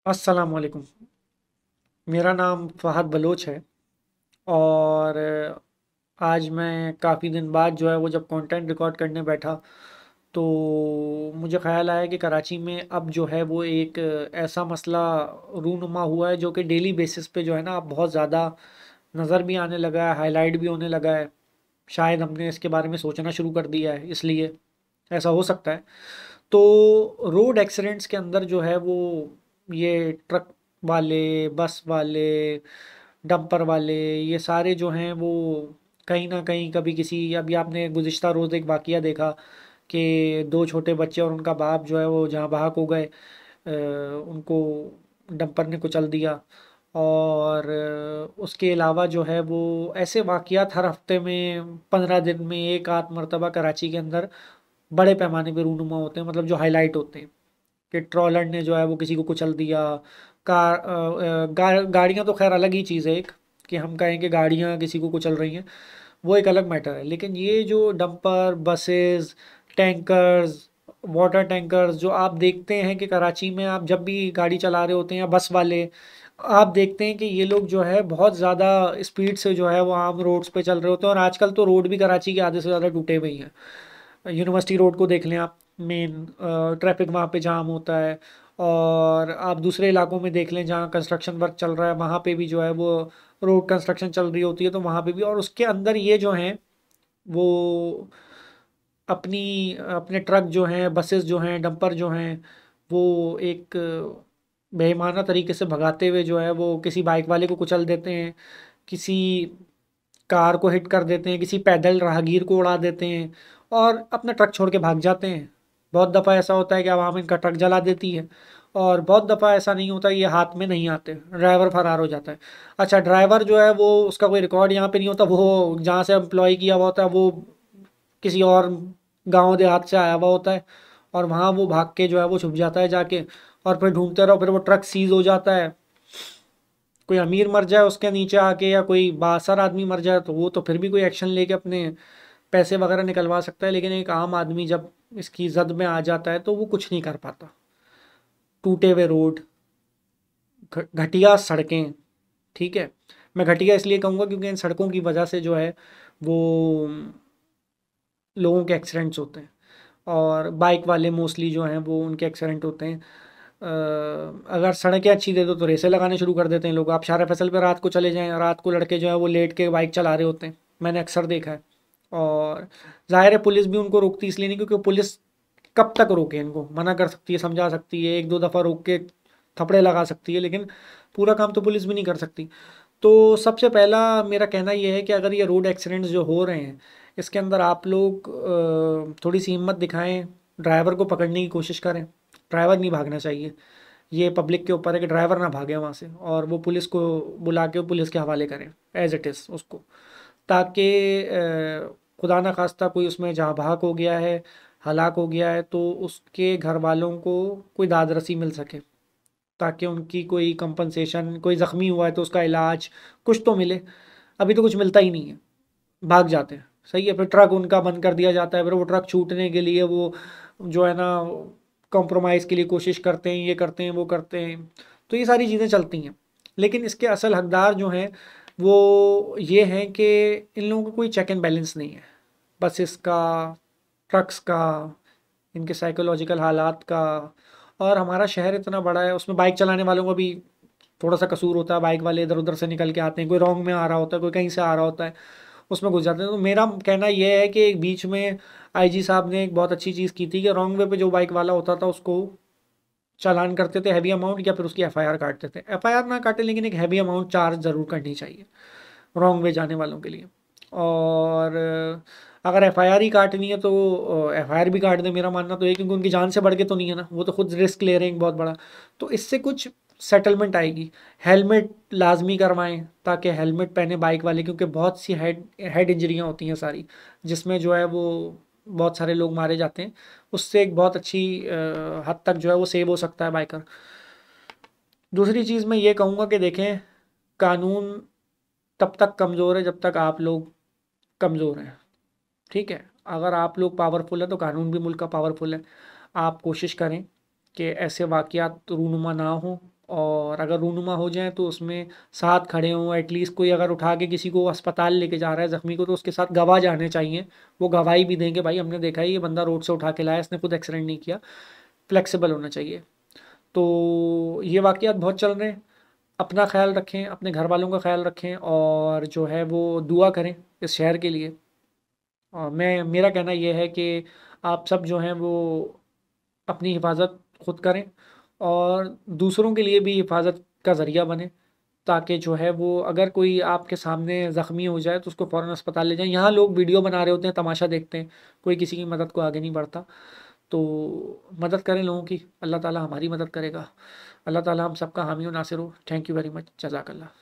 अस्सलाम वालेकुम। मेरा नाम फ़हद बलोच है और आज मैं काफ़ी दिन बाद जो है वो जब कंटेंट रिकॉर्ड करने बैठा तो मुझे ख़्याल आया कि कराची में अब जो है वो एक ऐसा मसला रूनुमा हुआ है जो कि डेली बेसिस पे जो है ना अब बहुत ज़्यादा नज़र भी आने लगा है, हाईलाइट भी होने लगा है। शायद हमने इसके बारे में सोचना शुरू कर दिया है, इसलिए ऐसा हो सकता है। तो रोड एक्सीडेंट्स के अंदर जो है वो ये ट्रक वाले, बस वाले, डंपर वाले, ये सारे जो हैं वो कहीं ना कहीं कभी किसी, अभी आपने गुज़िश्ता रोज़ एक वाकया देखा कि दो छोटे बच्चे और उनका बाप जो है वो जहाँ बहक हो गए, उनको डंपर ने कुचल दिया। और उसके अलावा जो है वो ऐसे वाकयात हर हफ्ते में 15 दिन में एक आध मरतबा कराची के अंदर बड़े पैमाने पे रूनुमा होते हैं, मतलब जो हाईलाइट होते हैं कि ट्रॉलर ने जो है वो किसी को कुचल दिया। गाड़ियाँ तो खैर अलग ही चीज़ है, एक कि हम कहें कि गाड़ियाँ किसी को कुचल रही हैं, वो एक अलग मैटर है। लेकिन ये जो dumper, buses, tankers, water tankers जो आप देखते हैं कि कराची में आप जब भी गाड़ी चला रहे होते हैं या बस वाले, आप देखते हैं कि ये लोग जो है बहुत ज़्यादा स्पीड से जो है वो आम रोड्स पे चल रहे होते हैं। और आजकल तो रोड भी कराची के आधे से ज़्यादा टूटे हुए ही हैं। यूनिवर्सिटी रोड को देख लें आप, मेन ट्रैफिक वहाँ पे जाम होता है। और आप दूसरे इलाकों में देख लें जहाँ कंस्ट्रक्शन वर्क चल रहा है, वहाँ पे भी जो है वो रोड कंस्ट्रक्शन चल रही होती है, तो वहाँ पे भी। और उसके अंदर ये जो हैं वो अपनी अपने ट्रक जो हैं, बसेस जो हैं, डंपर जो हैं, वो एक बेईमाना तरीके से भगाते हुए जो है वो किसी बाइक वाले को कुचल देते हैं, किसी कार को हिट कर देते हैं, किसी पैदल राहगीर को उड़ा देते हैं और अपना ट्रक छोड़ के भाग जाते हैं। बहुत दफ़ा ऐसा होता है कि आवाम इनका ट्रक जला देती है, और बहुत दफ़ा ऐसा नहीं होता, ये हाथ में नहीं आते, ड्राइवर फरार हो जाता है। अच्छा, ड्राइवर जो है वो उसका कोई रिकॉर्ड यहाँ पे नहीं होता, वो जहाँ से एम्प्लॉय किया हुआ होता है वो किसी और गांव देहात से आया हुआ होता है, और वहाँ वो भाग के जो है वो छुप जाता है जाके। और फिर ढूंढते रहो, फिर वो ट्रक सीज हो जाता है। कोई अमीर मर जाए उसके नीचे आके या कोई बासर आदमी मर जाए तो वो तो फिर भी कोई एक्शन लेके अपने पैसे वगैरह निकलवा सकता है, लेकिन एक आम आदमी जब इसकी जद में आ जाता है तो वो कुछ नहीं कर पाता। टूटे हुए रोड, घटिया सड़कें, ठीक है। मैं घटिया इसलिए कहूँगा क्योंकि इन सड़कों की वजह से जो है वो लोगों के एक्सीडेंट्स होते हैं, और बाइक वाले मोस्टली जो हैं वो उनके एक्सीडेंट होते हैं। अगर सड़कें अच्छी दे दो तो रेसें लगाने शुरू कर देते हैं लोग। आप शारा फैसल पे रात को चले जाएं, रात को लड़के जो है वो लेट के बाइक चला रहे होते हैं, मैंने अक्सर देखा है। और जाहिर है पुलिस भी उनको रोकती इसलिए नहीं, क्योंकि पुलिस कब तक रोके, इनको मना कर सकती है, समझा सकती है, एक दो दफ़ा रोक के थपड़े लगा सकती है, लेकिन पूरा काम तो पुलिस भी नहीं कर सकती। तो सबसे पहला मेरा कहना ये है कि अगर ये रोड एक्सीडेंट्स जो हो रहे हैं, इसके अंदर आप लोग थोड़ी सी हिम्मत दिखाएं, ड्राइवर को पकड़ने की कोशिश करें। ड्राइवर नहीं भागना चाहिए, ये पब्लिक के ऊपर है कि ड्राइवर ना भागे वहाँ से, और वो पुलिस को बुला के पुलिस के हवाले करें एज इट इज़ उसको, ताकि खुदा ना खास्ता कोई उसमें जहाँ बहक हो गया है, हलाक हो गया है, तो उसके घर वालों को कोई दाद रसी मिल सके, ताकि उनकी कोई कंपनसेशन, कोई ज़ख्मी हुआ है तो उसका इलाज कुछ तो मिले। अभी तो कुछ मिलता ही नहीं है, भाग जाते हैं। सही है, फिर ट्रक उनका बंद कर दिया जाता है, फिर वो ट्रक छूटने के लिए वो जो है ना कॉम्प्रोमाइज़ के लिए कोशिश करते हैं, ये करते हैं, वो करते हैं। तो ये सारी चीज़ें चलती हैं, लेकिन इसके असल हकदार जो हैं वो ये हैं कि इन लोगों का कोई चेक एंड बैलेंस नहीं है, बसेस का, ट्रक्स का, इनके साइकोलॉजिकल हालात का। और हमारा शहर इतना बड़ा है, उसमें बाइक चलाने वालों का भी थोड़ा सा कसूर होता है। बाइक वाले इधर उधर से निकल के आते हैं, कोई रॉन्ग में आ रहा होता है, कोई कहीं से आ रहा होता है, उसमें घुस जाते हैं। तो मेरा कहना यह है कि एक बीच में आईजी साहब ने एक बहुत अच्छी चीज़ की थी कि रॉन्ग वे पे जो बाइक वाला होता था उसको चालान करते थे हैवी अमाउंट, या फिर उसकी एफआईआर काटते थे। एफआईआर ना काटे, लेकिन एक हैवी अमाउंट चार्ज ज़रूर करनी चाहिए रॉन्ग वे जाने वालों के लिए। और अगर एफआईआर ही काटनी है तो एफआईआर भी काट दें, मेरा मानना तो है, क्योंकि उनकी जान से बढ़ के तो नहीं है ना, वो तो खुद रिस्क ले रहे हैं एक बहुत बड़ा। तो इससे कुछ सेटलमेंट आएगी। हेलमेट लाजमी करवाएं, ताकि हेलमेट पहने बाइक वाले, क्योंकि बहुत सी हेड हेड इंजरियाँ होती हैं सारी, जिसमें जो है वो बहुत सारे लोग मारे जाते हैं। उससे एक बहुत अच्छी हद तक जो है वो सेव हो सकता है बाइकर। दूसरी चीज़ मैं ये कहूँगा कि देखें, कानून तब तक कमज़ोर है जब तक आप लोग कमज़ोर हैं, ठीक है। अगर आप लोग पावरफुल हैं तो कानून भी मुल्क का पावरफुल है। आप कोशिश करें कि ऐसे वाक़यात रूनुमा ना हो, और अगर रूनुमा हो जाए तो उसमें साथ खड़े हों, एटलीस्ट कोई अगर उठा के किसी को अस्पताल लेके जा रहा है ज़ख्मी को, तो उसके साथ गवाह जाने चाहिए। वो गवाही भी दें कि भाई हमने देखा है ये बंदा रोड से उठा के लाया, इसने खुद एक्सीडेंट नहीं किया। फ्लेक्सिबल होना चाहिए। तो ये वाक़यात बहुत चल रहे हैं। अपना ख्याल रखें, अपने घर वालों का ख्याल रखें, और जो है वो दुआ करें इस शहर के लिए। और मेरा कहना ये है कि आप सब जो हैं वो अपनी हिफाजत खुद करें, और दूसरों के लिए भी हिफाजत का ज़रिया बने, ताकि जो है वो अगर कोई आपके सामने ज़ख्मी हो जाए तो उसको फ़ौरन अस्पताल ले जाएं। यहाँ लोग वीडियो बना रहे होते हैं, तमाशा देखते हैं, कोई किसी की मदद को आगे नहीं बढ़ता। तो मदद करें लोगों की, अल्लाह ताला हमारी मदद करेगा। अल्लाह ताला हम सबका हामी और नासिर हो। थैंक यू वेरी मच, जज़ाकल्लाह।